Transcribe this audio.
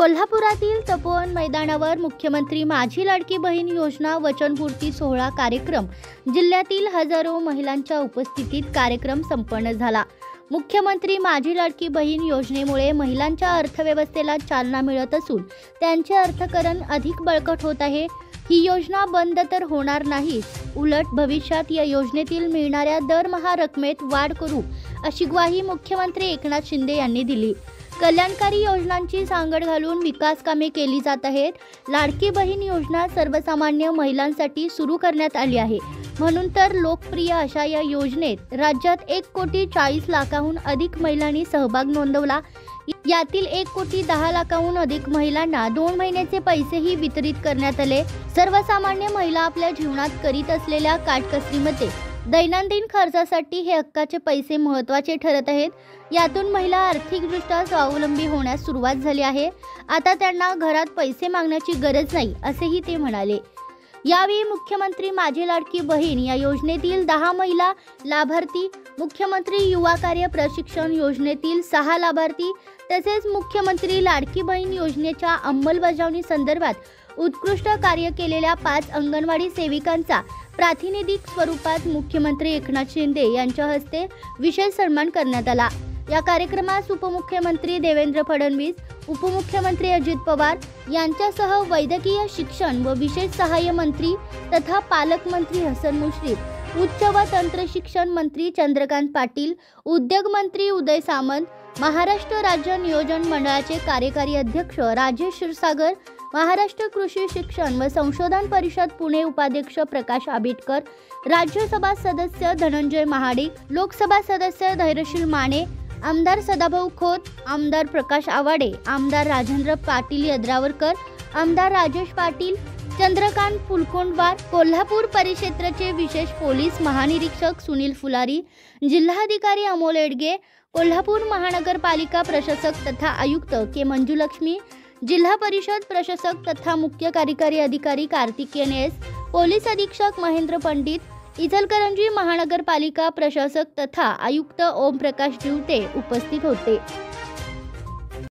कोल्हापुरातील तपोवन मैदानावर मुख्यमंत्री माझी लाडकी बहीण योजना वचनपूर्ती सोहळा कार्यक्रम जिल्ह्यातील हजारो महिलांच्या उपस्थितीत कार्यक्रम संपन्न झाला। मुख्यमंत्री माझी लाडकी बहीण योजनेमुळे महिलांच्या अर्थव्यवस्थेला चालना मिळत असून त्यांचे अर्थकारण अधिक बळकट होत आहे। ही योजना बंद तर होणार नाही, उलट भविष्यात या योजनेतील मिळणाऱ्या दरमहा रकमेत वाढ करू अशी ग्वाही मुख्यमंत्री एकनाथ शिंदे यांनी दिली। कल्याणकारी योजनांची सांगड घालून विकास कामे केली जात आहेत। लाडकी बहीण योजना सर्वसामान्य महिलांसाठी सुरू करण्यात आली आहे, म्हणून तर लोकप्रिय अशा या योजनेत राज्यात 1,40,00,000 अधिक महिलांनी सहभाग नोंदवला। यातील 1,10,00,000 अधिक महिलांना 2 महिन्याचे पैसेही वितरित करण्यात आले। सर्वसामान्य महिला आपल्या जीवनात करीत असलेल्या काटकसरीमध्ये दैनंदिन खर्चासाठी हे हक्काचे पैसे महत्त्वाचे ठरत आहेत। यातून महिला आर्थिकदृष्ट्या स्वावलंबी होण्यास सुरुवात झाली आहे। आता त्यांना घरात पैसे मागण्याची गरज नाही, असेही ते म्हणाले। यावेळी मुख्यमंत्री माझी लाडकी बहीण या योजनेतील 10 महिला लाभार्थी, मुख्यमंत्री युवा कार्य प्रशिक्षण योजनेतील 6 लाभार्थी तसेच मुख्यमंत्री लाडकी बहीण योजनेच्या अंमलबजावणी संदर्भात उत्कृष्ट कार्य केलेल्या 5 अंगणवाडी सेविकांचा प्रातिनिधिक स्वरूपात मुख्यमंत्री एकनाथ शिंदे यांच्या हस्ते विशेष सन्मान करण्यात आला। या कार्यक्रमास उपमुख्यमंत्री देवेंद्र फडणवीस, उपमुख्यमंत्री अजित पवार यांच्यासह वैद्यकीय शिक्षण व विशेष सहाय्य मंत्री तथा पालकमंत्री हसन मुश्रीफ, उच्च व तंत्र शिक्षण मंत्री चंद्रकांत पाटील, उद्योग मंत्री उदय सामंत, महाराष्ट्र राज्य नियोजन मंडळाचे कार्यकारी अध्यक्ष राजेश क्षीरसागर, महाराष्ट्र कृषी शिक्षण व संशोधन परिषद पुणे उपाध्यक्ष प्रकाश आबिटकर, राज्यसभा सदस्य धनंजय महाडिक, लोकसभा सदस्य धैर्यशील माने, आमदार सदाभाऊ खोत, आमदार प्रकाश आवाडे, आमदार राजेंद्र पाटील यद्रावरकर, आमदार राजेश पाटील, चंद्रकांत फुलकोंडवार, कोल्हापूर परिक्षेत्राचे विशेष पोलीस महानिरीक्षक सुनील फुलारी, जिल्हाधिकारी अमोल एडगे, कोल्हापूर महानगरपालिका प्रशासक तथा आयुक्त के मंजुलक्ष्मी, जिल्हा परिषद प्रशासक तथा मुख्य कार्यकारी अधिकारी कार्तिकेयन एस, पोलीस अधीक्षक महेंद्र पंडित, इचलकरंजी महानगरपालिका प्रशासक तथा आयुक्त ओम प्रकाश दिवटे उपस्थित होते।